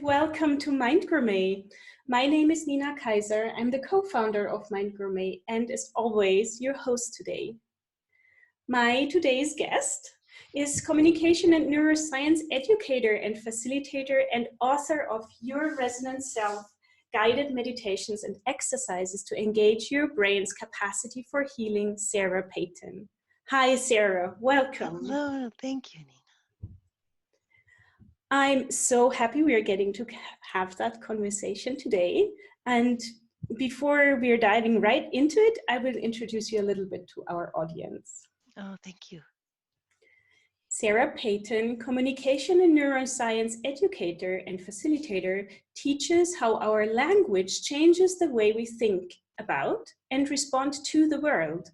welcome to Mind Gourmet. My name is Nina Kaiser. I'm the co-founder of Mind Gourmet and as always, your host today. My today's guest is communication and neuroscience educator and facilitator and author of Your Resonant Self, Guided Meditations and Exercises to Engage Your Brain's Capacity for Healing, Sarah Peyton. Hi, Sarah. Welcome. Hello. Thank you, Nina. I'm so happy we are getting to have that conversation today. And before we're diving right into it, I will introduce you a little bit to our audience. Oh, thank you. Sarah Peyton, communication and neuroscience educator and facilitator, teaches how our language changes the way we think about and respond to the world.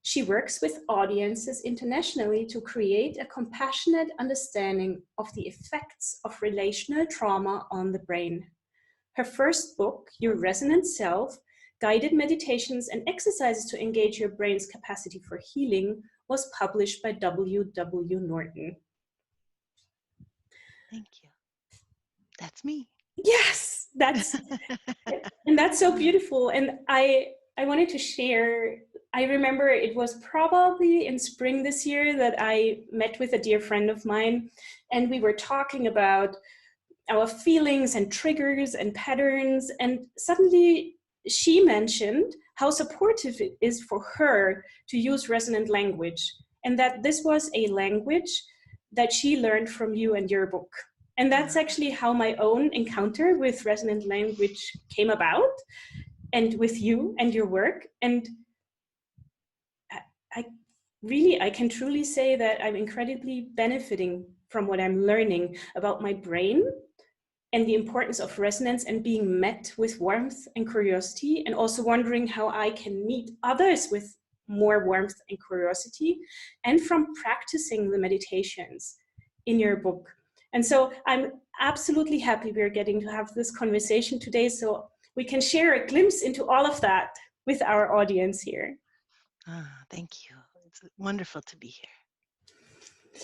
She works with audiences internationally to create a compassionate understanding of the effects of relational trauma on the brain. Her first book, Your Resonant Self, Guided Meditations and Exercises to Engage Your Brain's Capacity for Healing, was published by W.W. Norton. Thank you. That's me. Yes, and that's so beautiful. And I wanted to share, I remember it was probably in spring this year that I met with a dear friend of mine, and we were talking about our feelings and triggers and patterns, and suddenly she mentioned how supportive it is for her to use resonant language, and that this was a language that she learned from you and your book. And that's actually how my own encounter with resonant language came about, and with you and your work. And I can truly say that I'm incredibly benefiting from what I'm learning about my brain and the importance of resonance and being met with warmth and curiosity, and also wondering how I can meet others with more warmth and curiosity, and from practicing the meditations in your book. And so I'm absolutely happy we're getting to have this conversation today so we can share a glimpse into all of that with our audience here. Thank you. It's wonderful to be here.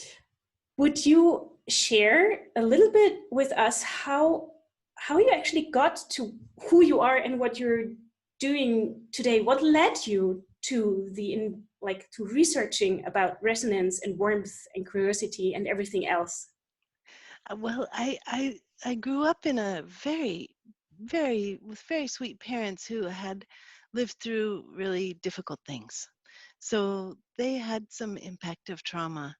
Would you share a little bit with us how you actually got to who you are and what you're doing today? What led you to to researching about resonance and warmth and curiosity and everything else? Well, I grew up in a with very sweet parents who had lived through really difficult things. So they had some impact of trauma.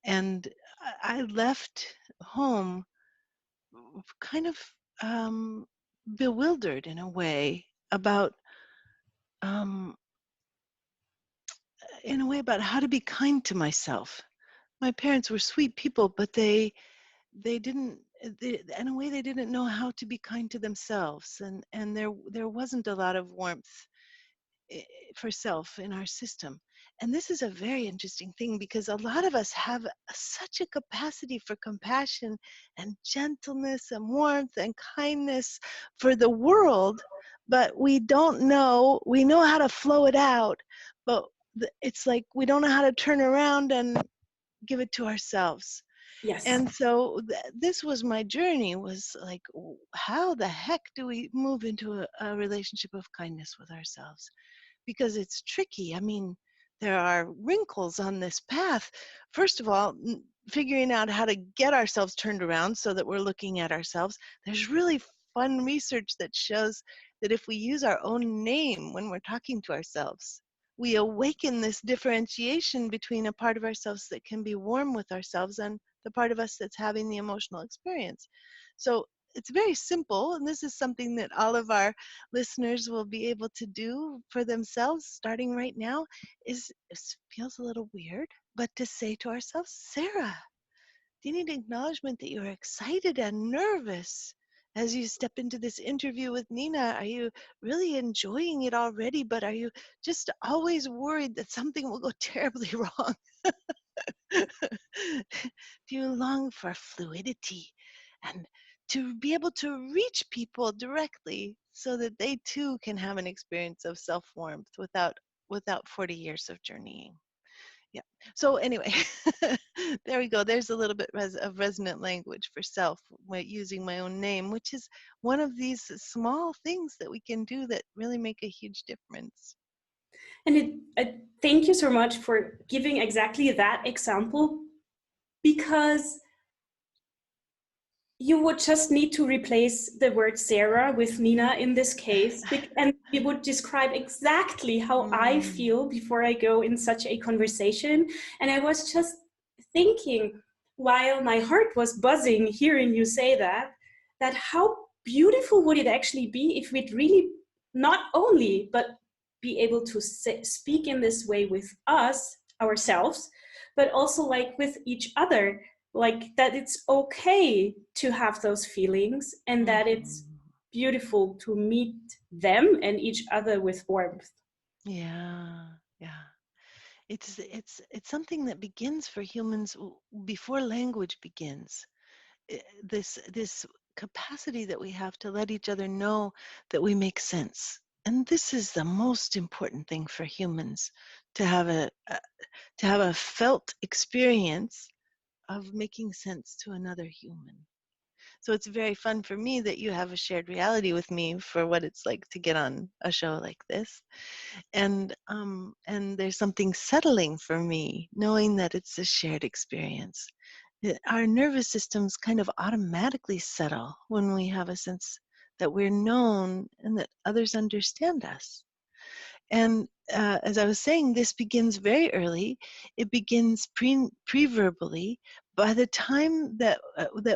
And I left home kind of bewildered in a way about how to be kind to myself. My parents were sweet people, but they didn't. In a way, they didn't know how to be kind to themselves, and there wasn't a lot of warmth for self in our system. And this is a very interesting thing because a lot of us have such a capacity for compassion and gentleness and warmth and kindness for the world, but we don't know. We know how to flow it out, but it's like we don't know how to turn around and give it to ourselves. Yes. And so this was my journey, was like, how the heck do we move into a relationship of kindness with ourselves? Because it's tricky. I mean, there are wrinkles on this path. First of all, figuring out how to get ourselves turned around so that we're looking at ourselves. There's really fun research that shows that if we use our own name when we're talking to ourselves, we awaken this differentiation between a part of ourselves that can be warm with ourselves and the part of us that's having the emotional experience. So it's very simple, and this is something that all of our listeners will be able to do for themselves starting right now. It feels a little weird, but to say to ourselves, Sarah, do you need acknowledgement that you're excited and nervous as you step into this interview with Nina? Are you really enjoying it already, but are you just always worried that something will go terribly wrong? Do you long for fluidity and to be able to reach people directly so that they too can have an experience of self-warmth without 40 years of journeying? Yeah. So anyway, there we go. There's a little bit of resonant language for self, using my own name, which is one of these small things that we can do that really make a huge difference. And thank you so much for giving exactly that example, because you would just need to replace the word Sarah with Nina in this case, and we would describe exactly how I feel before I go in such a conversation. And I was just thinking, while my heart was buzzing hearing you say that how beautiful would it actually be if we'd really not only, but be able to speak in this way with ourselves, but also like with each other, like that it's okay to have those feelings, and that it's beautiful to meet them and each other with warmth. Yeah, yeah. It's something that begins for humans before language begins. This capacity that we have to let each other know that we make sense. And this is the most important thing for humans, to have a felt experience of making sense to another human. So it's very fun for me that you have a shared reality with me for what it's like to get on a show like this. And there's something settling for me knowing that it's a shared experience. Our nervous systems kind of automatically settle when we have a sense that we're known and that others understand us. And as I was saying, this begins very early. It begins pre-verbally. By the time that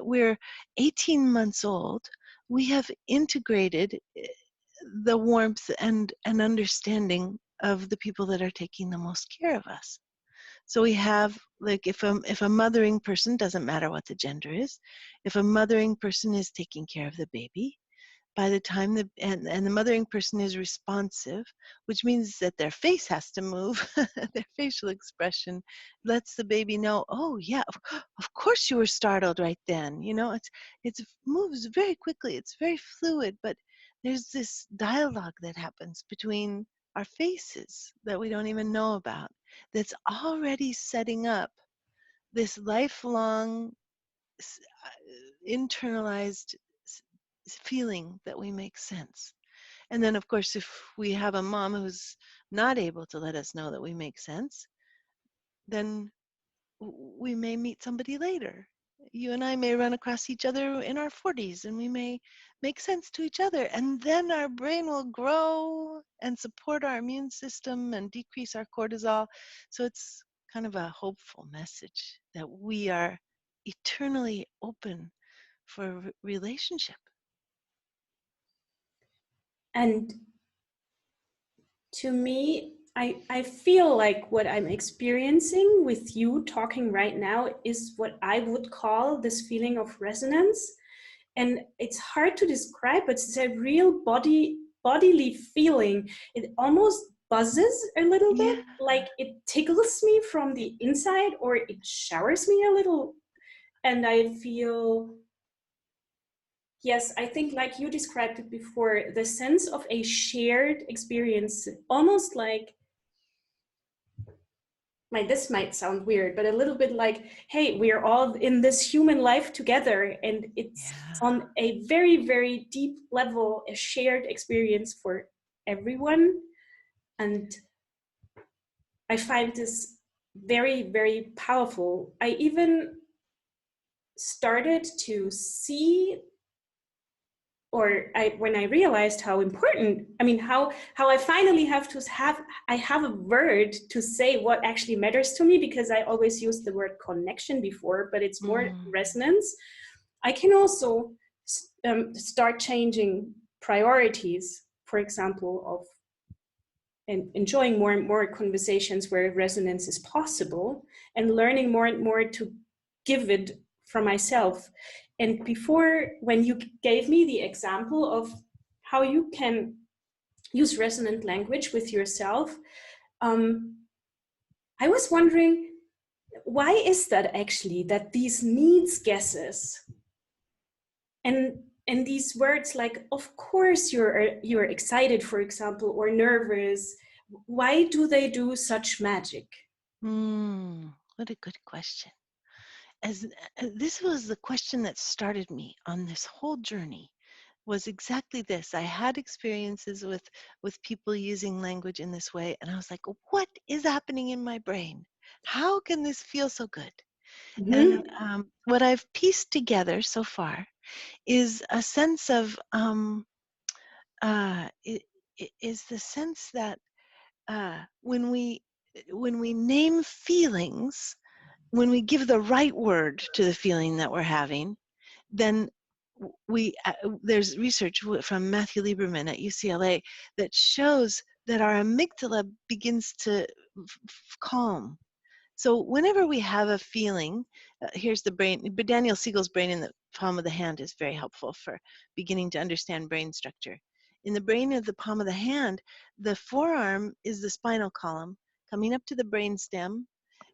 we're 18 months old, we have integrated the warmth and understanding of the people that are taking the most care of us. So we have, like, if a mothering person, doesn't matter what the gender is, if a mothering person is taking care of the baby, by the time and the mothering person is responsive, which means that their face has to move, their facial expression lets the baby know, oh yeah, of course you were startled right then. You know, it moves very quickly. It's very fluid, but there's this dialogue that happens between our faces that we don't even know about, that's already setting up this lifelong internalized feeling that we make sense. And then, of course, if we have a mom who's not able to let us know that we make sense, then we may meet somebody later. You and I may run across each other in our 40s, and we may make sense to each other. And then our brain will grow and support our immune system and decrease our cortisol. So it's kind of a hopeful message that we are eternally open for relationship. And to me, I feel like what I'm experiencing with you talking right now is what I would call this feeling of resonance. And it's hard to describe, but it's a real bodily feeling. It almost buzzes a little bit, Yeah. like it tickles me from the inside, or it showers me a little. And I feel, yes, I think like you described it before, the sense of a shared experience, almost like this might sound weird, but a little bit like, hey, we're all in this human life together, and it's on a very, very deep level, a shared experience for everyone. And I find this very, very powerful. I even started to see, when I realized how important, how I finally have a word to say what actually matters to me, because I always used the word connection before, but it's more resonance. I can also start changing priorities, for example, of enjoying more and more conversations where resonance is possible, and learning more and more to give it from myself. And before, when you gave me the example of how you can use resonant language with yourself, I was wondering, why is that actually, that these needs guesses and these words like, of course you're excited, for example, or nervous, why do they do such magic? What a good question. As this was the question that started me on this whole journey, was exactly this. I had experiences with people using language in this way, and I was like, what is happening in my brain? How can this feel so good? And Hmm. what I've pieced together so far is a sense of it is the sense that when we name feelings, when we give the right word to the feeling that we're having, then there's research from Matthew Lieberman at UCLA that shows that our amygdala begins to calm. So whenever we have a feeling, here's the brain. But Daniel Siegel's brain in the palm of the hand is very helpful for beginning to understand brain structure. In the brain of the palm of the hand, the forearm is the spinal column coming up to the brain stem,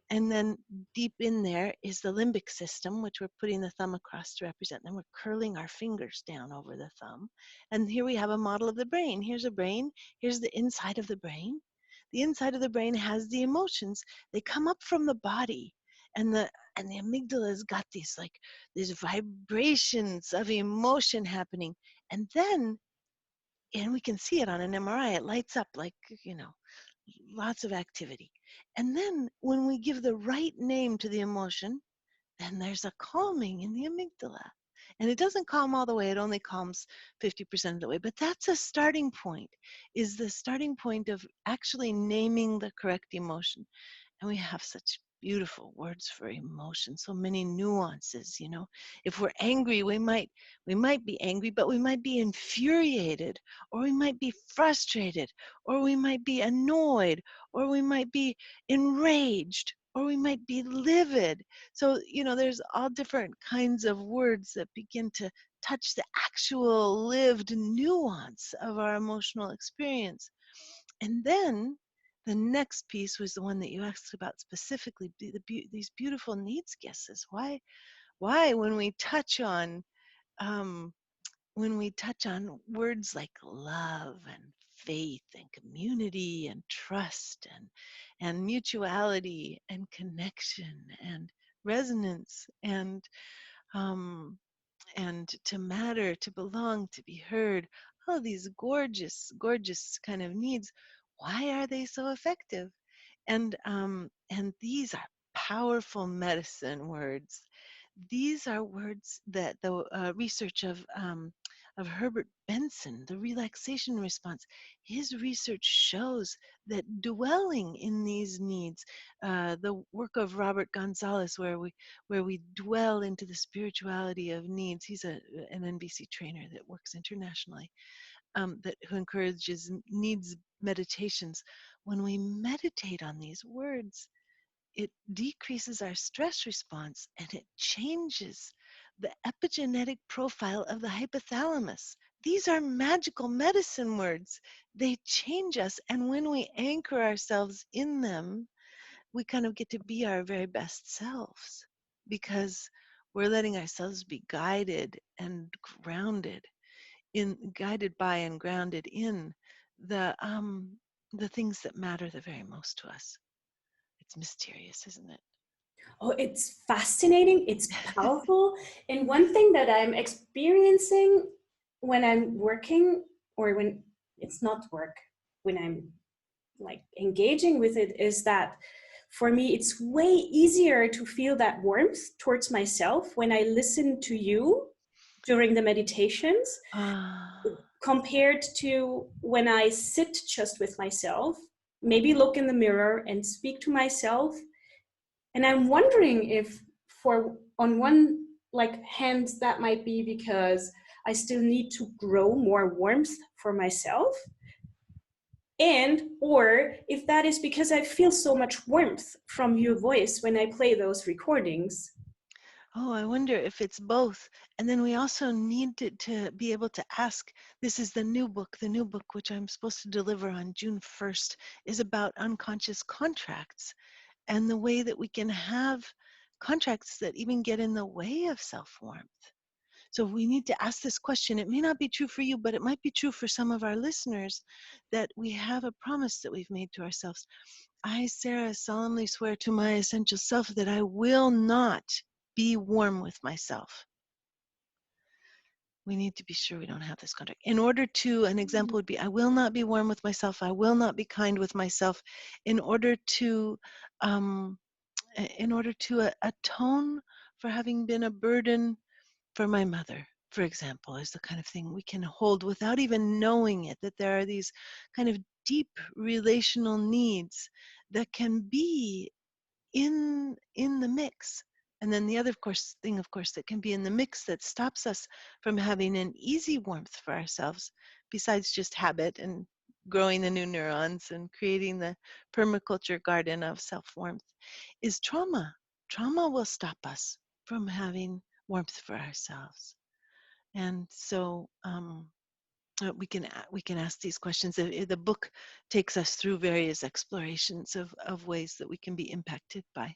and then deep in there is the limbic system, which we're putting the thumb across to represent. And then we're curling our fingers down over the thumb. And here we have a model of the brain. Here's a brain. Here's the inside of the brain. The inside of the brain has the emotions. They come up from the body. And the amygdala's got these vibrations of emotion happening. And then, and we can see it on an MRI, it lights up like, lots of activity. And then when we give the right name to the emotion, then there's a calming in the amygdala. And it doesn't calm all the way, it only calms 50% of the way. But that's a starting point, is the starting point of actually naming the correct emotion. And we have such beautiful words for emotion, so many nuances. If we're angry, we might be angry, but we might be infuriated, or we might be frustrated, or we might be annoyed, or we might be enraged, or we might be livid. So there's all different kinds of words that begin to touch the actual lived nuance of our emotional experience. And then the next piece was the one that you asked about specifically, these beautiful needs guesses. Why um, when we touch on words like love and faith and community and trust and mutuality and connection and resonance um, and to matter, to belong, to be heard, all of these gorgeous, gorgeous kind of needs. Why are they so effective? And these are powerful medicine words. These are words that the research of Herbert Benson, the relaxation response, his research shows that dwelling in these needs, the work of Robert Gonzalez, where we dwell into the spirituality of needs. He's an NBC trainer that works internationally, who encourages needs meditations. When we meditate on these words, it decreases our stress response and it changes the epigenetic profile of the hypothalamus. These are magical medicine words. They change us, and when we anchor ourselves in them, we kind of get to be our very best selves, because we're letting ourselves be guided and grounded guided by and grounded in the things that matter the very most to us. It's mysterious, isn't it? Oh, it's fascinating. It's powerful. And one thing that I'm experiencing when I'm working, or when it's not work, when I'm like engaging with it, is that for me, it's way easier to feel that warmth towards myself when I listen to you during the meditations, Ah, compared to when I sit just with myself, maybe look in the mirror and speak to myself. And I'm wondering if, for on one like hand, that might be because I still need to grow more warmth for myself, and or if that is because I feel so much warmth from your voice when I play those recordings. oh, I wonder if it's both. And then we also need to be able to ask. This is the new book. The new book, which I'm supposed to deliver on June 1st, is about unconscious contracts and the way that we can have contracts that even get in the way of self warmth. So we need to ask this question. It may not be true for you, but it might be true for some of our listeners, that we have a promise that we've made to ourselves. I, Sarah, solemnly swear to my essential self that I will not be warm with myself. We need to be sure we don't have this contract. In order to, an example would be, I will not be warm with myself. I will not be kind with myself. In order to, um, atone for having been a burden for my mother, for example, is the kind of thing we can hold without even knowing it, that there are these kind of deep relational needs that can be in the mix. And then the other thing that can be in the mix that stops us from having an easy warmth for ourselves, besides just habit and growing the new neurons and creating the permaculture garden of self-warmth, is trauma. Trauma will stop us from having warmth for ourselves. And so we can ask these questions. The book takes us through various explorations of ways that we can be impacted by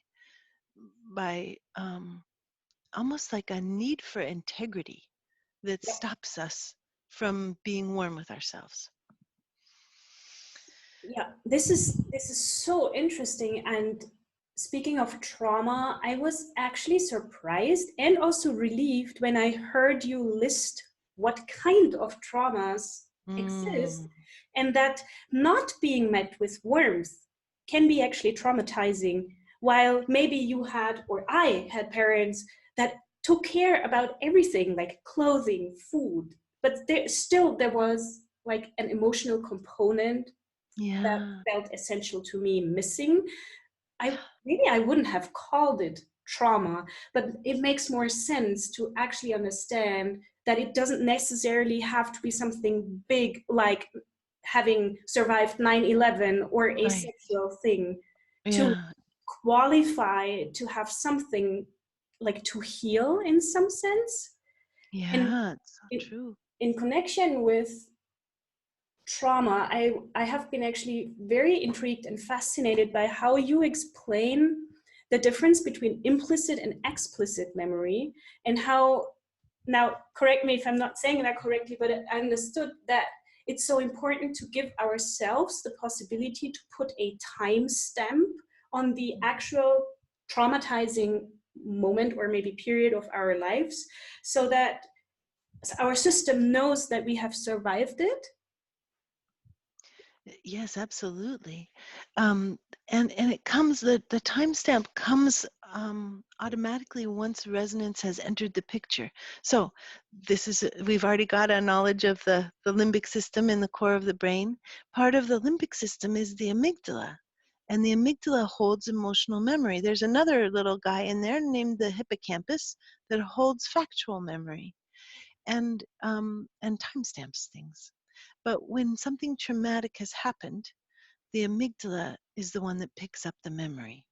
almost like a need for integrity that Yeah. stops us from being warm with ourselves. Yeah, this is so interesting. And speaking of trauma, I was actually surprised and also relieved when I heard you list what kind of traumas exist, Mm, and that not being met with warmth can be actually traumatizing. While maybe you had, or I had, parents that took care about everything like clothing, food, but there was like an emotional component that yeah. felt essential to me missing. I wouldn't have called it trauma, but it makes more sense to actually understand that it doesn't necessarily have to be something big like having survived 9/11 or a Right. sexual thing to Yeah. qualify to have something like to heal in some sense. And Yeah. It's so in, true. in connection with trauma, I have been actually very intrigued and fascinated by how you explain the difference between implicit and explicit memory, and how, now correct me if I'm not saying that correctly, but I understood that it's so important to give ourselves the possibility to put a time stamp on the actual traumatizing moment or maybe period of our lives, so that our system knows that we have survived it. Yes, absolutely. And it comes, the timestamp comes automatically once resonance has entered the picture. So we've already got a knowledge of the limbic system in the core of the brain. Part of the limbic system is the amygdala. And the amygdala holds emotional memory. There's another little guy in there named the hippocampus that holds factual memory and timestamps things. But when something traumatic has happened, the amygdala is the one that picks up the memory.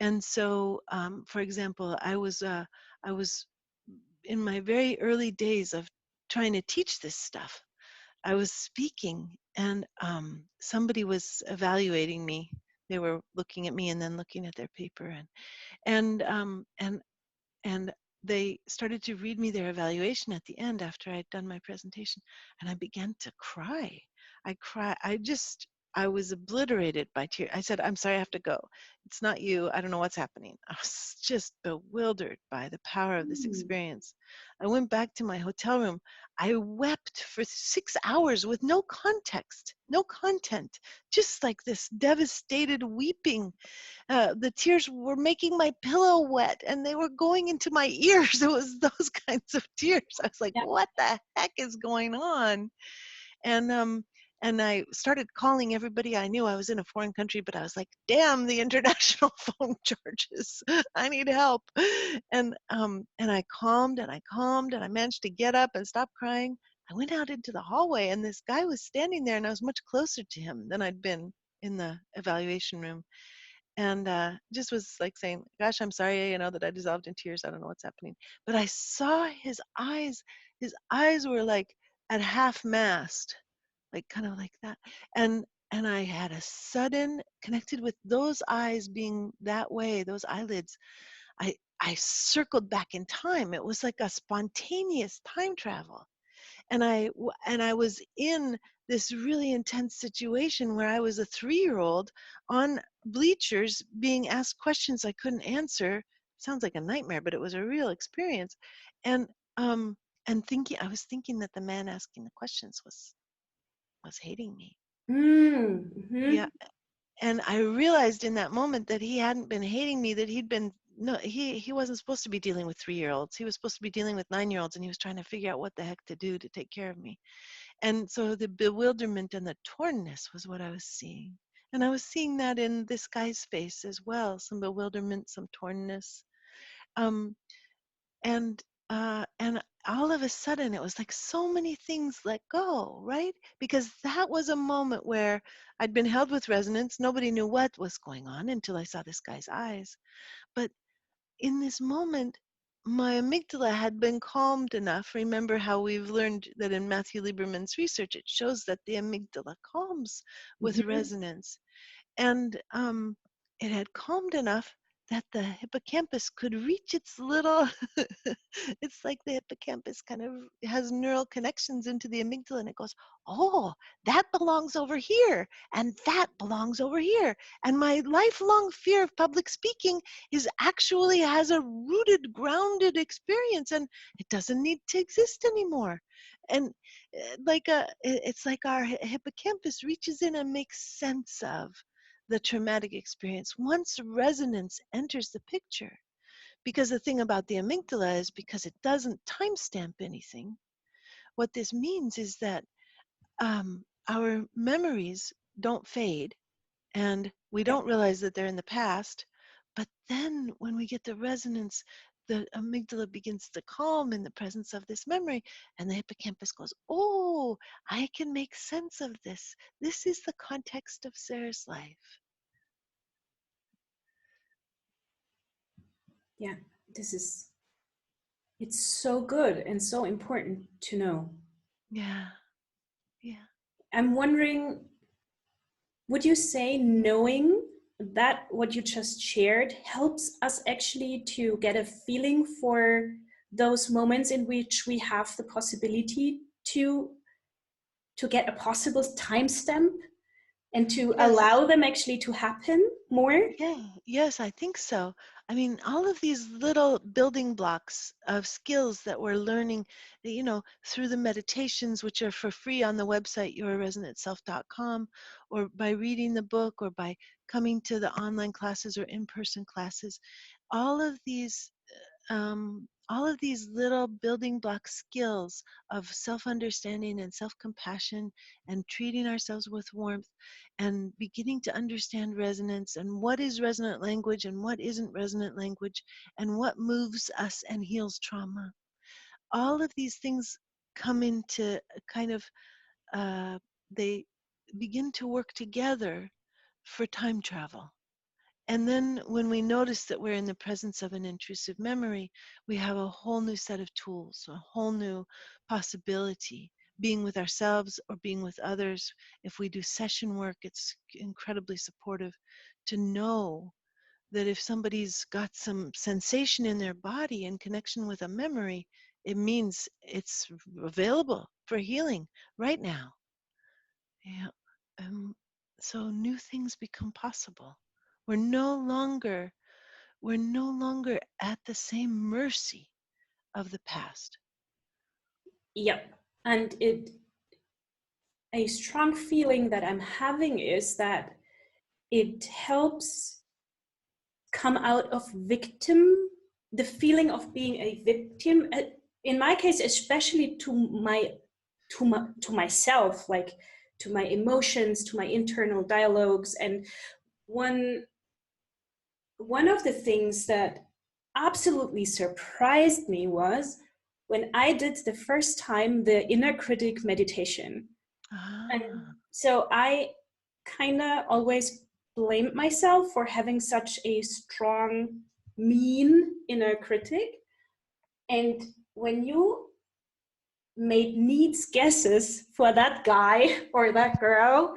And so, for example, I was in my very early days of trying to teach this stuff. I was speaking, and somebody was evaluating me. They were looking at me and then looking at their paper, and um, and and they started to read me their evaluation at the end after I'd done my presentation, and I began to cry. I was obliterated by tears. I said, "I'm sorry, I have to go. It's not you. I don't know what's happening." I was just bewildered by the power of this experience. I went back to my hotel room. I wept for 6 hours with no context, no content, just like this devastated weeping. The tears were making my pillow wet and they were going into my ears. It was those kinds of tears. I was like, Yeah. what the heck is going on? And and I started calling everybody I knew. I was in a foreign country, but I was like, damn the international phone charges. I need help. And I calmed and I calmed and I managed to get up and stop crying. I went out into the hallway and this guy was standing there and I was much closer to him than I'd been in the evaluation room, and just was like saying, gosh, I'm sorry, that I dissolved in tears. I don't know what's happening. But I saw his eyes. His eyes were like at half mast, like kind of like that. And I had a sudden, connected with those eyes being that way, those eyelids, I I circled back in time. It was like a spontaneous time travel. And I was in this really intense situation where I was a 3-year-old on bleachers being asked questions I couldn't answer. Sounds like a nightmare, but it was a real experience. And um and I was thinking that the man asking the questions was hating me. Yeah, Mm-hmm. and I realized in that moment that he hadn't been hating me, that he'd been no, he wasn't supposed to be dealing with 3-year-olds. He was supposed to be dealing with 9-year-olds, and he was trying to figure out what the heck to do to take care of me. And so the bewilderment and the tornness was what I was seeing. And I was seeing that in this guy's face as well, some bewilderment, some tornness. Um, and all of a sudden it was like so many things let go, right? Because that was a moment where I'd been held with resonance. Nobody knew what was going on until I saw this guy's eyes. But in this moment, my amygdala had been calmed enough. Remember how we've learned that in Matthew Lieberman's research, it shows that the amygdala calms with Mm-hmm. resonance. And it had calmed enough that the hippocampus could reach its little, it's like the hippocampus kind of has neural connections into the amygdala, and it goes, oh, that belongs over here, and that belongs over here. And my lifelong fear of public speaking actually has a rooted, grounded experience, and it doesn't need to exist anymore. And it's like our hippocampus reaches in and makes sense of the traumatic experience once resonance enters the picture. Because the thing about the amygdala is, because it doesn't timestamp anything, what this means is that our memories don't fade, and we Yeah. don't realize that they're in the past. But then when we get the resonance, the amygdala begins to calm in the presence of this memory, and the hippocampus goes, oh, I can make sense of this. This is the context of Sarah's life. Yeah. It's so good and so important to know. Yeah, yeah. I'm wondering, would you say knowing that what you just shared helps us actually to get a feeling for those moments in which we have the possibility to get a possible timestamp and to Yes. allow them actually to happen more? Yeah, yes, I think so. I mean, all of these little building blocks of skills that we're learning, through the meditations, which are for free on the website, yourresonantself.com, or by reading the book, or by coming to the online classes or in-person classes, all of these all of these little building block skills of self-understanding and self-compassion and treating ourselves with warmth and beginning to understand resonance and what is resonant language and what isn't resonant language and what moves us and heals trauma. All of these things come into kind of, they begin to work together for time travel. And then when we notice that we're in the presence of an intrusive memory, we have a whole new set of tools, a whole new possibility, being with ourselves or being with others. If we do session work, it's incredibly supportive to know that if somebody's got some sensation in their body in connection with a memory, it means it's available for healing right now. Yeah. Um, so new things become possible. We're no longer we're no longer at the same mercy of the past. Yep. And a strong feeling that I'm having is that it helps come out of the feeling of being a victim. In my case, especially to myself, like to my emotions, to my internal dialogues. And one one of the things that absolutely surprised me was when I did the first time the inner critic meditation. And Ah, so I kind of always blamed myself for having such a strong, mean inner critic. And when you made needs guesses for that guy or that girl,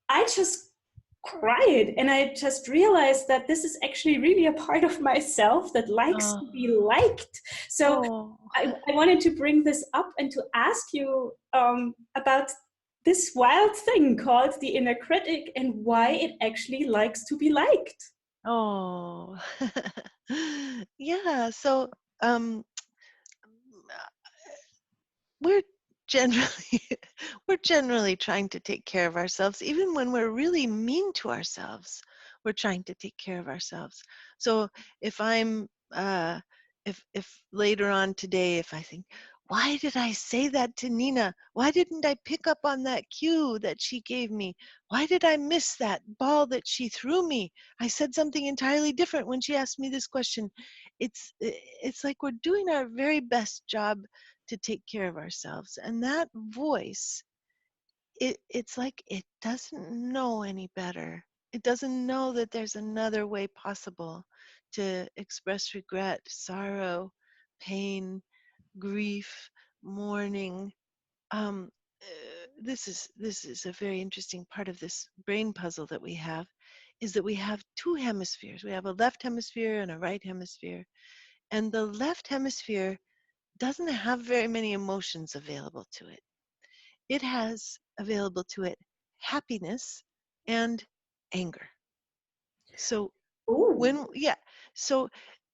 I just cried. And I just realized that this is actually really a part of myself that likes Oh, to be liked. So oh, I wanted to bring this up and to ask you about this wild thing called the inner critic and why it actually likes to be liked. oh. Yeah, so um, we're generally we're generally trying to take care of ourselves. Even when we're really mean to ourselves, we're trying to take care of ourselves. So if I'm if later on today, if I think, why did I say that to Nina? Why didn't I pick up on that cue that she gave me? Why did I miss that ball that she threw me? I said something entirely different when she asked me this question. It's like we're doing our very best job to take care of ourselves. And that voice, it's like it doesn't know any better. It doesn't know that there's another way possible to express regret, sorrow, pain, grief, mourning. Um, this is a very interesting part of this brain puzzle that we have, is that we have two hemispheres. We have a left hemisphere and a right hemisphere. And the left hemisphere doesn't have very many emotions available to it. It has available to it happiness and anger. So Oh, when yeah, so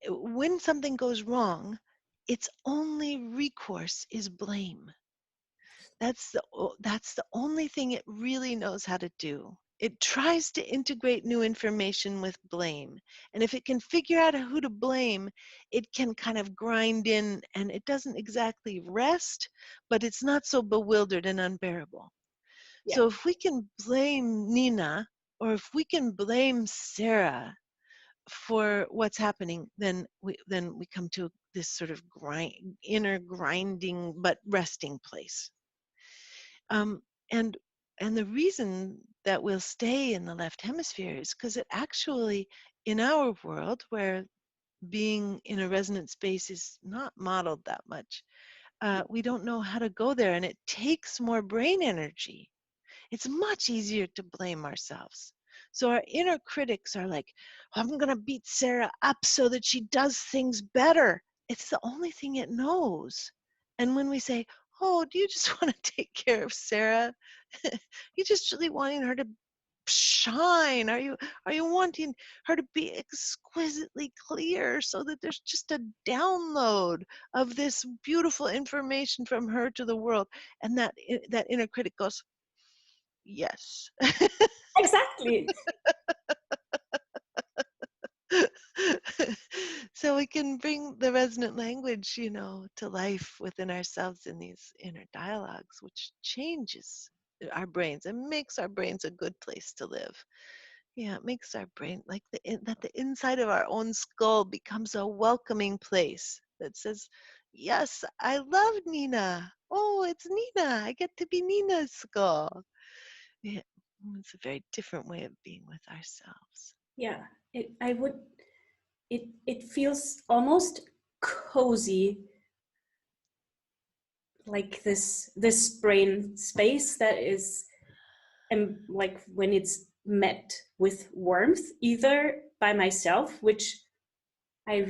when something goes wrong, its only recourse is blame. That's the only thing it really knows how to do. It tries to integrate new information with blame. And if it can figure out who to blame, it can kind of grind in, and it doesn't exactly rest, but it's not so bewildered and unbearable. yeah. So if we can blame Nina, or if we can blame Sarah for what's happening, then we come to this sort of inner grinding but resting place. Um, and and the reason that we'll stay in the left hemisphere is because it actually, in our world where being in a resonant space is not modeled that much, we don't know how to go there, and it takes more brain energy. It's much easier to blame ourselves. So our inner critics are like, I'm going to beat Sarah up so that she does things better. It's the only thing it knows. And when we say, oh, do you just want to take care of Sarah? You just really wanting her to shine? Are you wanting her to be exquisitely clear so that there's just a download of this beautiful information from her to the world? And that inner critic goes, yes. Exactly. So we can bring the resonant language, to life within ourselves in these inner dialogues, which changes our brains and makes our brains a good place to live. Yeah, it makes our brain like that the inside of our own skull becomes a welcoming place that says, yes, I love Nina. Oh, it's Nina. I get to be Nina's skull. Yeah, it's a very different way of being with ourselves. Yeah. It feels almost cozy, like this brain space that is, and like when it's met with warmth, either by myself, which I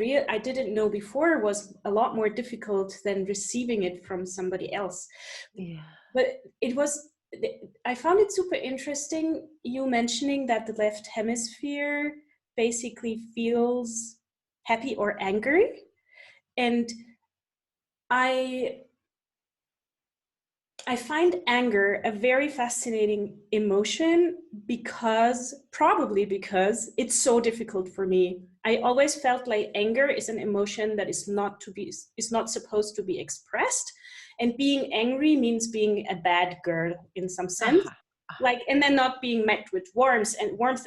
didn't know before was a lot more difficult than receiving it from somebody else. Yeah. But I found it super interesting, you mentioning that the left hemisphere basically feels happy or angry. And I find anger a very fascinating emotion probably because it's so difficult for me. I always felt like anger is an emotion that is not supposed to be expressed, and being angry means being a bad girl in some sense. Uh-huh. Like, and then not being met with warmth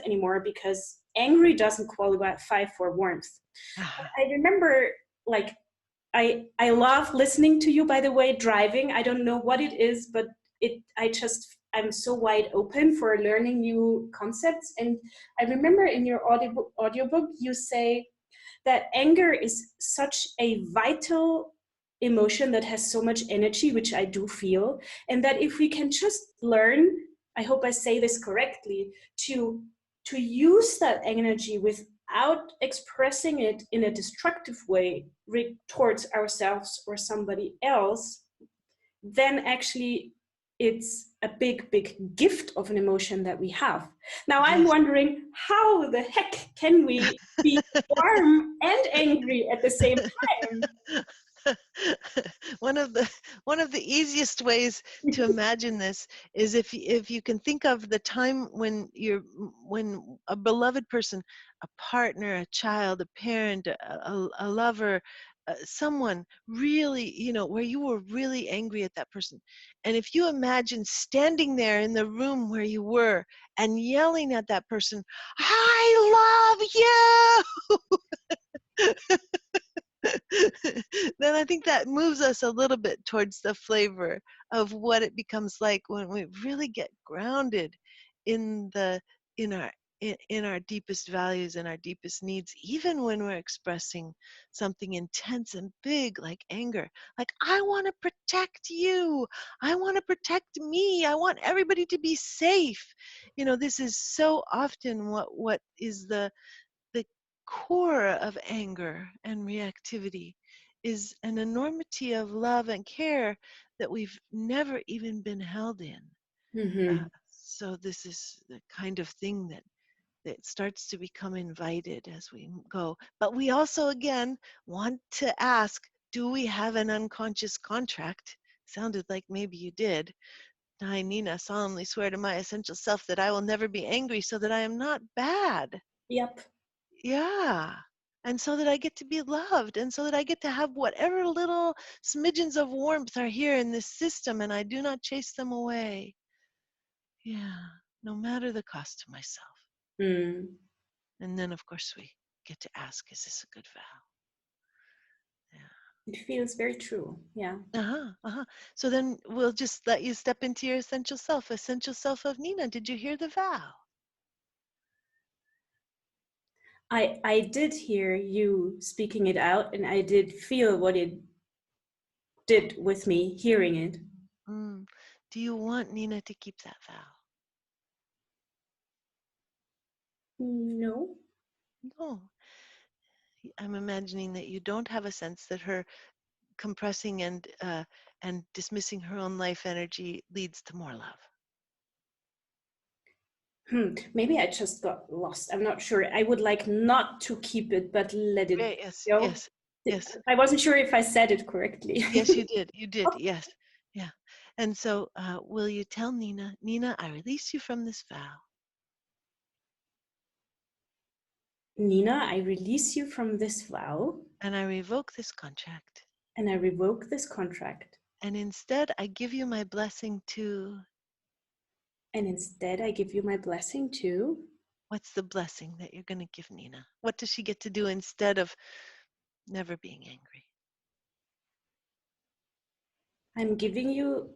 anymore, because angry doesn't qualify for warmth. Uh-huh. I remember, like, I love listening to you, by the way, driving. I don't know what it is, but I'm so wide open for learning new concepts. And I remember in your audiobook, you say that anger is such a vital emotion that has so much energy, which I do feel. And that if we can just learn, I hope I say this correctly, to to use that energy without expressing it in a destructive way towards ourselves or somebody else, then actually it's a big, big gift of an emotion that we have. Now, I'm Yes. wondering, how the heck can we be warm and angry at the same time? one of the easiest ways to imagine this is if you can think of the time when a beloved person, a partner, a child, a parent, a lover, someone really, where you were really angry at that person, and if you imagine standing there in the room where you were and yelling at that person, "I love you!" then I think that moves us a little bit towards the flavor of what it becomes like when we really get grounded in the in our in our deepest values and our deepest needs, even when we're expressing something intense and big like anger. Like, I want to protect you. I want to protect me. I want everybody to be safe. This is so often what is the core of anger and reactivity, is an enormity of love and care that we've never even been held in. Mm-hmm. So this is the kind of thing that starts to become invited as we go. But we also, again, want to ask, do we have an unconscious contract? Sounded like maybe you did. I, Nina, solemnly swear to my essential self that I will never be angry, so that I am not bad. Yep. Yeah. And so that I get to be loved, and so that I get to have whatever little smidgens of warmth are here in this system, and I do not chase them away. Yeah. No matter the cost to myself. Mm. And then, of course, we get to ask, is this a good vow? Yeah. It feels very true. Yeah. Uh-huh. Uh-huh. So then we'll just let you step into your essential self of Nina. Did you hear the vow? I did hear you speaking it out, and I did feel what it did with me hearing it. Mm. Do you want Nina to keep that vow? No. No. I'm imagining that you don't have a sense that her compressing and dismissing her own life energy leads to more love. Maybe I just got lost. I'm not sure. I would like not to keep it, but let it Yes, go. yes, yes, I wasn't sure if I said it correctly. yes. You did. Yes, yeah. And so, will you tell Nina, Nina, I release you from this vow, Nina, I release you from this vow, and I revoke this contract, and I revoke this contract. and instead I give you my blessing to. And instead, I give you my blessing to. What's the blessing that you're going to give Nina? What does she get to do instead of never being angry? I'm giving you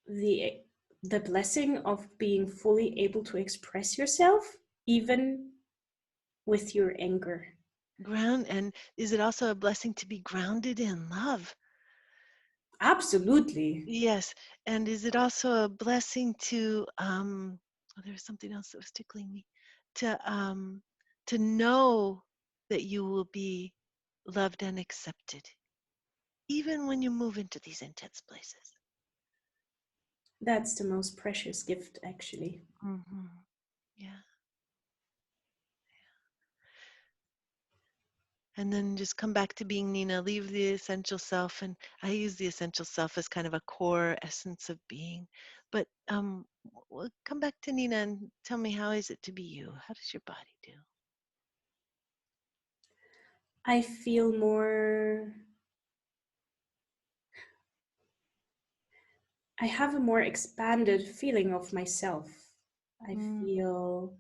the the blessing of being fully able to express yourself, even with your anger. And is it also a blessing to be grounded in love? Absolutely. Yes, and is it also a blessing to oh, there was something else that was tickling me. To know that you will be loved and accepted, even when you move into these intense places. That's the most precious gift, actually. Mm-hmm. Yeah. And then just come back to being Nina, leave the essential self. And I use the essential self as kind of a core essence of being. But come back to Nina and tell me, how is it to be you? How does your body do? I feel more. I have a more expanded feeling of myself. I Mm. feel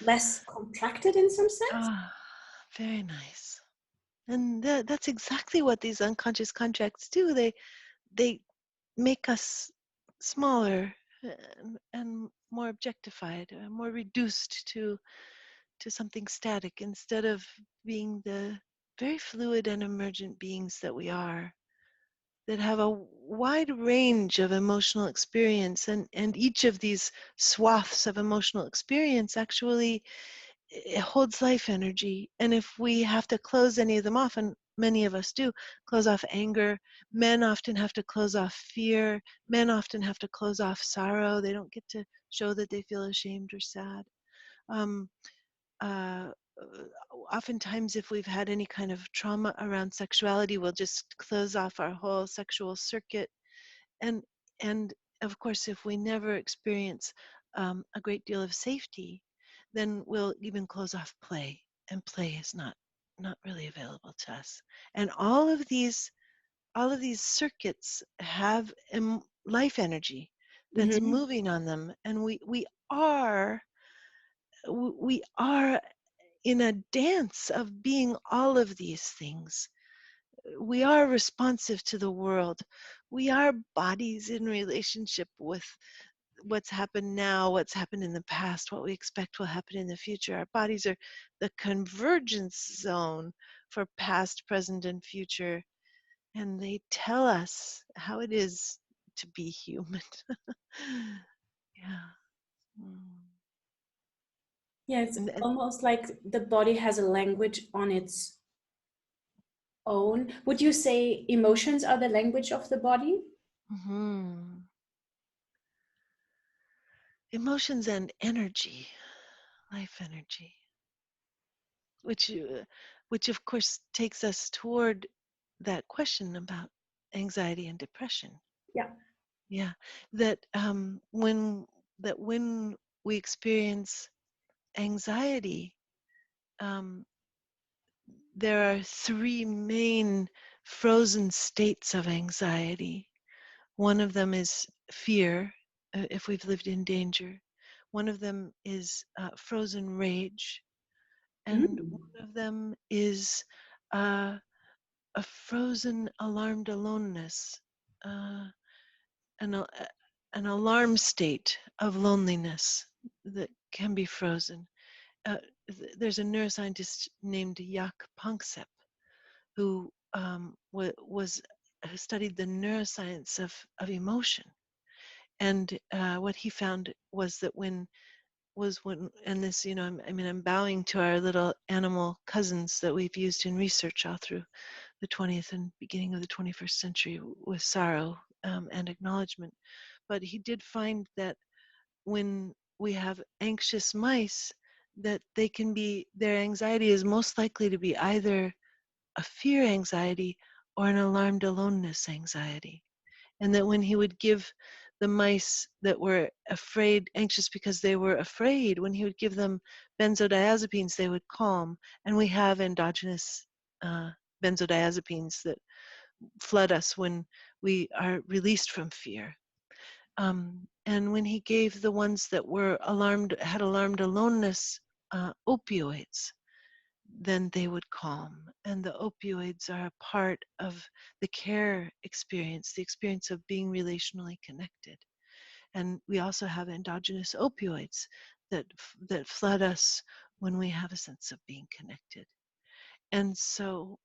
less contracted in some sense. Ah, very nice. And that's exactly what these unconscious contracts do. They make us smaller and more objectified, more reduced to something static, instead of being the very fluid and emergent beings that we are. that have a wide range of emotional experience, and each of these swaths of emotional experience actually it holds life energy. And if we have to close any of them off, and many of us do, close off anger, men often have to close off fear, men often have to close off sorrow. They don't get to show that they feel ashamed or sad. Um, uh, Oftentimes, if we've had any kind of trauma around sexuality, we'll just close off our whole sexual circuit. And and of course, if we never experience a great deal of safety, then we'll even close off play, and play is not really available to us. And all of these circuits have life energy that's Mm-hmm. moving on them, and we are in a dance of being all of these things. We are responsive to the world. We are bodies in relationship with what's happened now, what's happened in the past, what we expect will happen in the future. Our bodies are the convergence zone for past, present, and future, and they tell us how it is to be human. Yeah. Mm. Yeah, it's And almost like the body has a language on its own. Would you say emotions are the language of the body? mhm. Emotions and energy, life energy, which which of course takes us toward that question about anxiety and depression. Yeah. Yeah, that when we experience anxiety, um, there are three main frozen states of anxiety. One of them is fear, if we've lived in danger. One of them is frozen rage, and Mm. one of them is uh, a frozen alarmed aloneness, uh, an alarm state of loneliness that can be frozen. Uh, there's a neuroscientist named Jaak Panksepp who was who studied the neuroscience of emotion, and what he found was that when and this, I'm bowing to our little animal cousins that we've used in research all through the 20th and beginning of the 21st century with sorrow and acknowledgement. But he did find that when we have anxious mice, that their anxiety is most likely to be either a fear anxiety or an alarmed aloneness anxiety. And that when he would give the mice that were anxious because they were afraid, when he would give them benzodiazepines, they would calm. And we have endogenous uh, benzodiazepines that flood us when we are released from fear. And when he gave the ones that had alarmed aloneness, opioids, then they would calm. And the opioids are a part of the care experience, the experience of being relationally connected. And we also have endogenous opioids that flood us when we have a sense of being connected. And so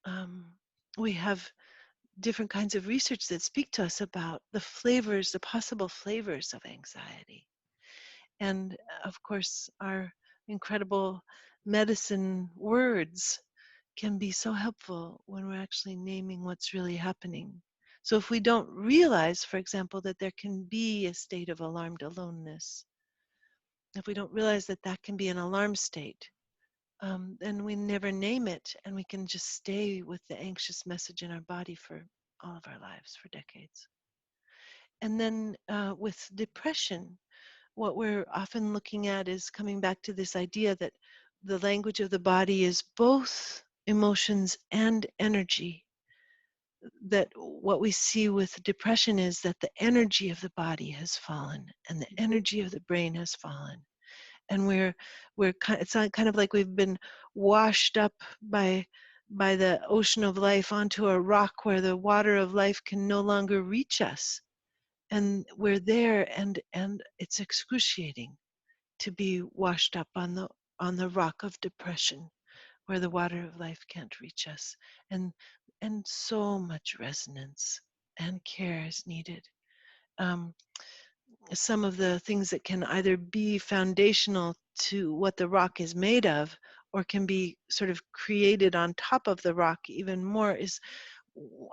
um, we have different kinds of research that speak to us about the possible flavors of anxiety. And of course, our incredible medicine words can be so helpful when we're actually naming what's really happening. So if we don't realize, for example, that there can be a state of alarmed aloneness, if we don't realize that that can be an alarm state, then we never name it, and we can just stay with the anxious message in our body for all of our lives, for decades. And then with depression, what we're often looking at is coming back to this idea that the language of the body is both emotions and energy. That what we see with depression is that the energy of the body has fallen and the energy of the brain has fallen. And it's kind of like we've been washed up by the ocean of life onto a rock where the water of life can no longer reach us. And we're there, and it's excruciating to be washed up on the rock of depression where the water of life can't reach us. And and so much resonance and care is needed. Um, some of the things that can either be foundational to what the rock is made of, or can be sort of created on top of the rock even more, is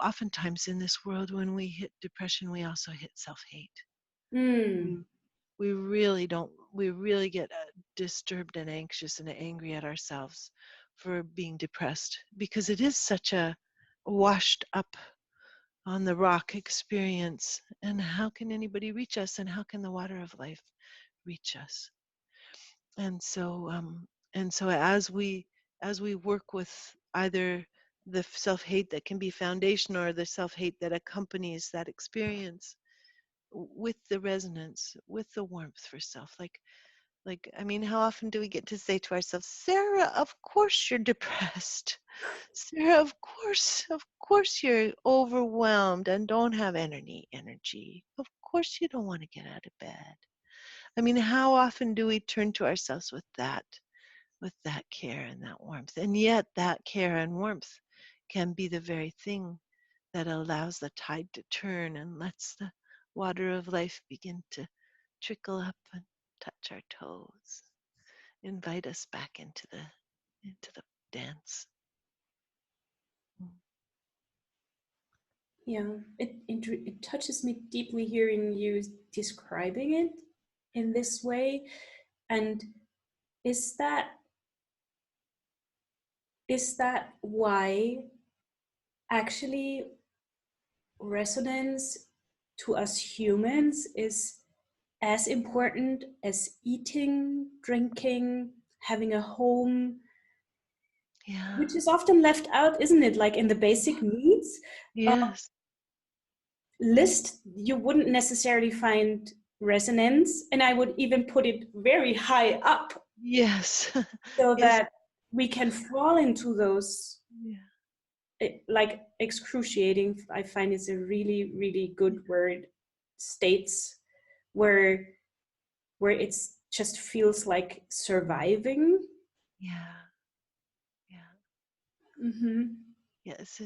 oftentimes in this world when we hit depression, we also hit self-hate. Mm. We really don't, we really get disturbed and anxious and angry at ourselves for being depressed, because it is such a washed up on the rock experience. And how can anybody reach us, and how can the water of life reach us? And so as we work with either the self-hate that can be foundation, or the self-hate that accompanies that experience, with the resonance, with the warmth for self, I mean, how often do we get to say to ourselves, Sarah, of course you're depressed. Sarah, of course you're overwhelmed and don't have energy. Of course you don't want to get out of bed. I mean, how often do we turn to ourselves with that care and that warmth? And yet that care and warmth can be the very thing that allows the tide to turn and lets the water of life begin to trickle up and touch our toes, invite us back into the dance. Yeah, it touches me deeply hearing you describing it in this way. And is that why actually resonance to us humans is as important as eating, drinking, having a home, Yeah. which is often left out, isn't it? Like in the basic needs Yes. list, you wouldn't necessarily find resonance, and I would even put it very high up, Yes. so Yes. that we can fall into those, Yeah. like excruciating, I find it's a really, really good word, states where it's just feels like surviving. Yeah. Yeah. Mm-hmm. Yes.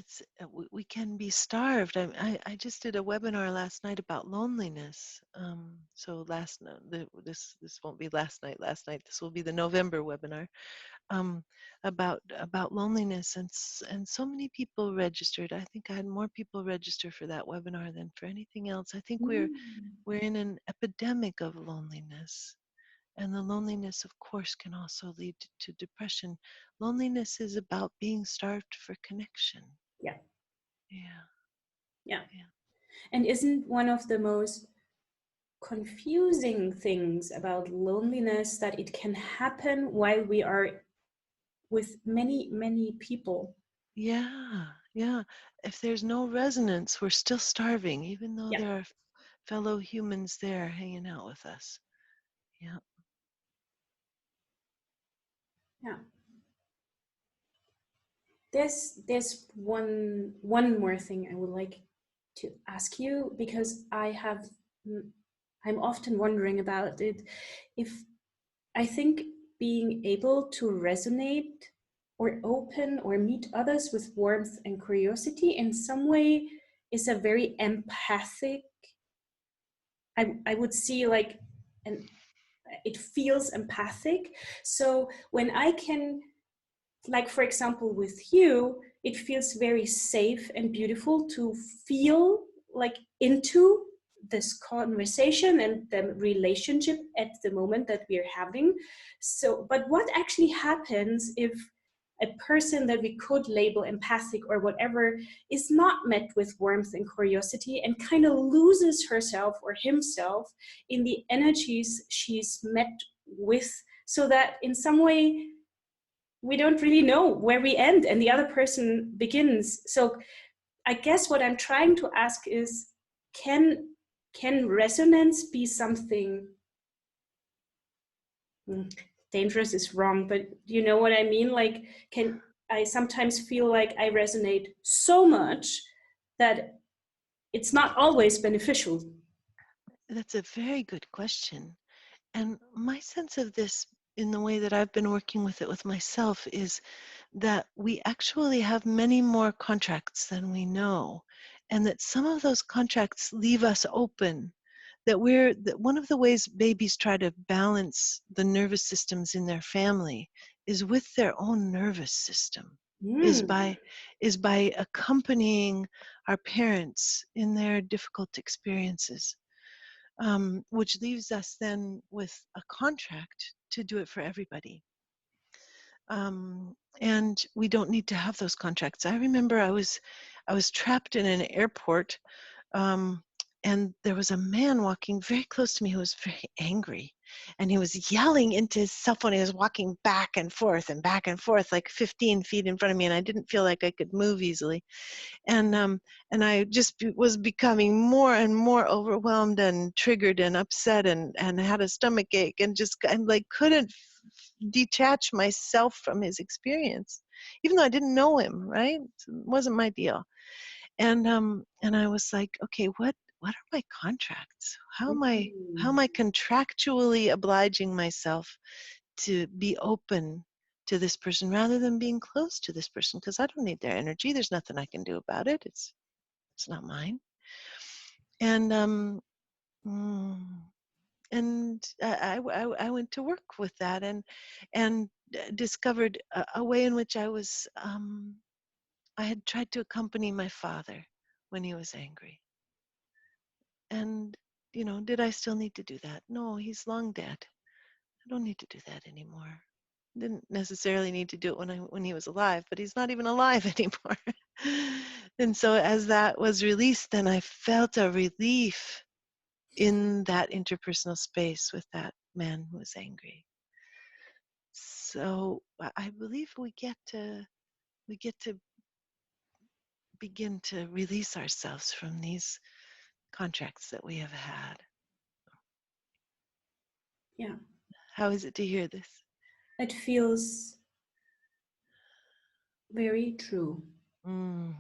We can be starved. I just did a webinar last night about loneliness. So this won't be last night. Last night, this will be the November webinar. Um, about loneliness, and so many people registered. I think I had more people register for that webinar than for anything else. I think we're in an epidemic of loneliness, and the loneliness, of course, can also lead to depression. Loneliness is about being starved for connection. Yeah. Yeah. Yeah. Yeah. And isn't one of the most confusing things about loneliness that it can happen while we are with many, many people? Yeah. Yeah. If there's no resonance, we're still starving, even though Yeah. there are fellow humans there hanging out with us. Yeah. Yeah. There's one more thing I would like to ask you, because I'm often wondering about it. If I think being able to resonate or open or meet others with warmth and curiosity in some way is a very empathic, I would see like, and it feels empathic. So when I can, like for example with you, it feels very safe and beautiful to feel like into this conversation and the relationship at the moment that we're having. So but what actually happens if a person that we could label empathic or whatever is not met with warmth and curiosity, and kind of loses herself or himself in the energies she's met with, so that in some way we don't really know where we end and the other person begins. So I guess what I'm trying to ask is, can resonance be something, dangerous is wrong, but you know what I mean? Like, can I sometimes feel like I resonate so much that it's not always beneficial? That's a very good question. And my sense of this, in the way that I've been working with it with myself, is that we actually have many more contracts than we know, and that some of those contracts leave us open. That one of the ways babies try to balance the nervous systems in their family is with their own nervous system, is Mm. by accompanying our parents in their difficult experiences, which leaves us then with a contract to do it for everybody. And we don't need to have those contracts. I remember I was trapped in an airport, um, and there was a man walking very close to me who was very angry, and he was yelling into his cell phone. He was walking back and forth, like 15 feet in front of me, and I didn't feel like I could move easily. And I just was becoming more and more overwhelmed and triggered and upset, and had a stomach ache, and just like couldn't detach myself from his experience, even though I didn't know him, right? It wasn't my deal. And I was like, okay, what are my contracts? How am I Mm. contractually obliging myself to be open to this person rather than being close to this person? Because I don't need their energy. There's nothing I can do about it. It's not mine. And mm, I went to work with that, and discovered a way in which I had tried to accompany my father when he was angry. And, did I still need to do that? No, he's long dead. I don't need to do that anymore. Didn't necessarily need to do it when he was alive, but he's not even alive anymore. And so as that was released, then I felt a relief in that interpersonal space with that man who was angry. So I believe we get to begin to release ourselves from these contracts that we have had. Yeah, How is it to hear this? it feels very true. Mm.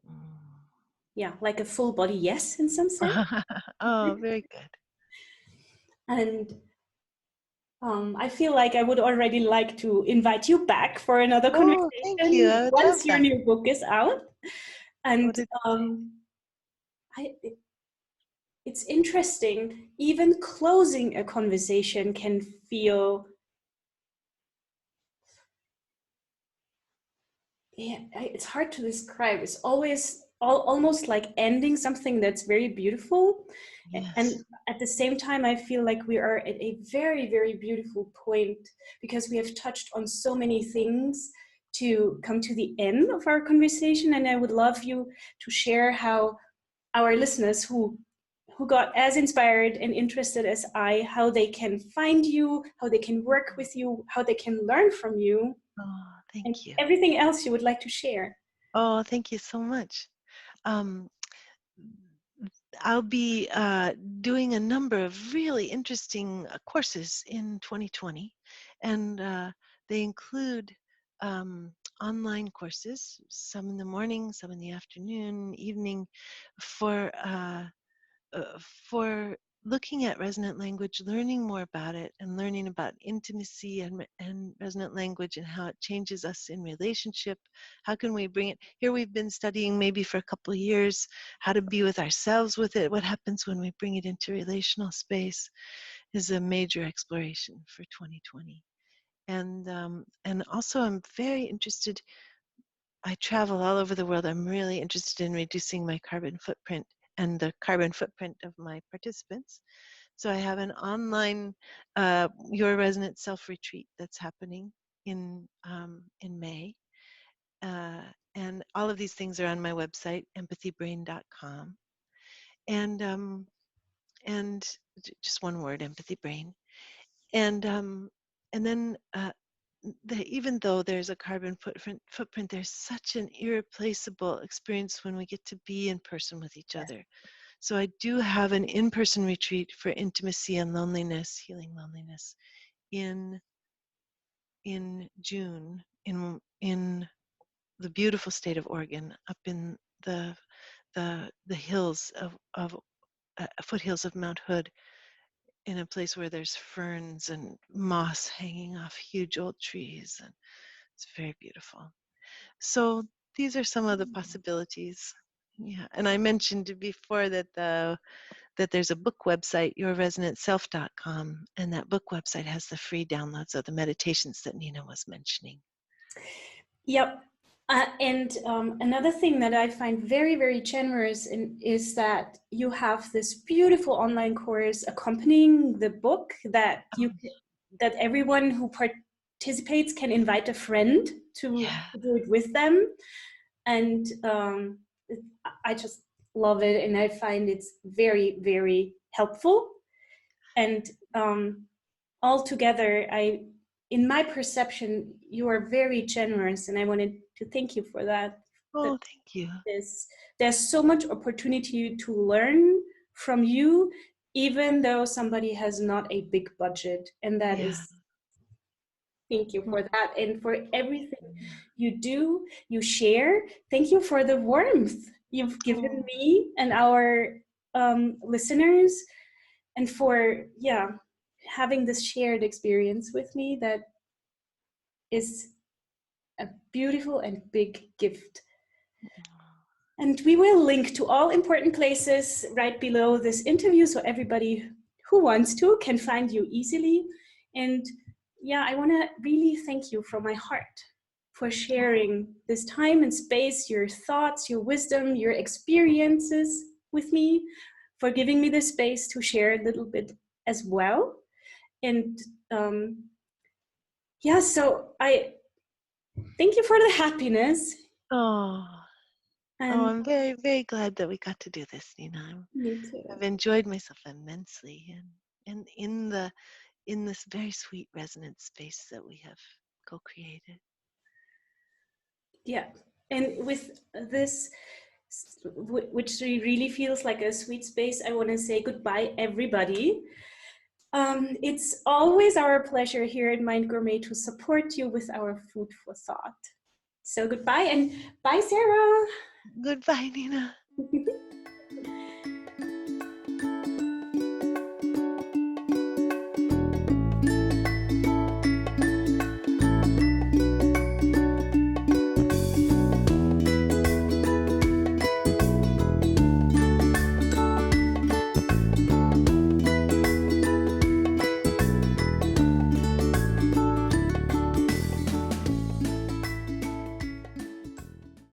Mm. Yeah, like a full body yes in some sense. Oh, very good. And I feel like I would already like to invite you back for another Oh, thank you. conversation I would love once your that. new book is out. And What did I, it's interesting. Even closing a conversation can feel, yeah, it's hard to describe. It's always almost like ending something that's very beautiful. Yes. And at the same time, I feel like we are at a very, very beautiful point because we have touched on so many things to come to the end of our conversation. And I would love you to share how our listeners who got as inspired and interested as I, how they can find you, how they can work with you, how they can learn from you, Oh, and thank you. everything else you would like to share. Oh, thank you so much. Um, I'll be doing a number of really interesting courses in 2020, and they include online courses, some in the morning, some in the afternoon, evening, for for looking at resonant language, learning more about it, and learning about intimacy and resonant language and how it changes us in relationship. How can we bring it? Here we've been studying maybe for a couple of years how to be with ourselves with it. What happens when we bring it into relational space is a major exploration for 2020. And also I'm very interested. I travel all over the world. I'm really interested in reducing my carbon footprint and the carbon footprint of my participants. So I have an online Your Resonant Self retreat that's happening in May. Uh, and all of these things are on my website, empathybrain.com. And just one word, empathy brain. And and then even though there's a carbon footprint, there's such an irreplaceable experience when we get to be in person with each other. So I do have an in-person retreat for intimacy and loneliness, healing loneliness, in June in the beautiful state of Oregon, up in the hills of foothills of Mount Hood, in a place where there's ferns and moss hanging off huge old trees, and It's very beautiful. So these are some of the possibilities. Yeah, and I mentioned before that there's a book website, yourresonantself.com, and that book website has the free downloads of the meditations that Nina was mentioning. Yep. And another thing that I find very, very generous is that you have this beautiful online course accompanying the book that that everyone who participates can invite a friend to do it with them. And I just love it, and I find it's very, very helpful. And altogether, in my perception, you are very generous, and I wanted to thank you for that. Oh, thank you. There's so much opportunity to learn from you, even though somebody has not a big budget, and that is. Thank you for that, and for everything you do, you share. Thank you for the warmth you've given me and our listeners, and for having this shared experience with me. That is a beautiful and big gift. And we will link to all important places right below this interview, so everybody who wants to can find you easily. And I want to really thank you from my heart for sharing this time and space, your thoughts, your wisdom, your experiences with me, for giving me the space to share a little bit as well. And so I thank you for the happiness. I'm very, very glad that we got to do this, Nina. Me too. I've enjoyed myself immensely, and in this very sweet resonance space that we have co-created. Yeah, and with this, which really feels like a sweet space, I want to say goodbye, everybody. It's always our pleasure here at Mind Gourmet to support you with our food for thought. So goodbye, and bye, Sarah. Goodbye, Nina.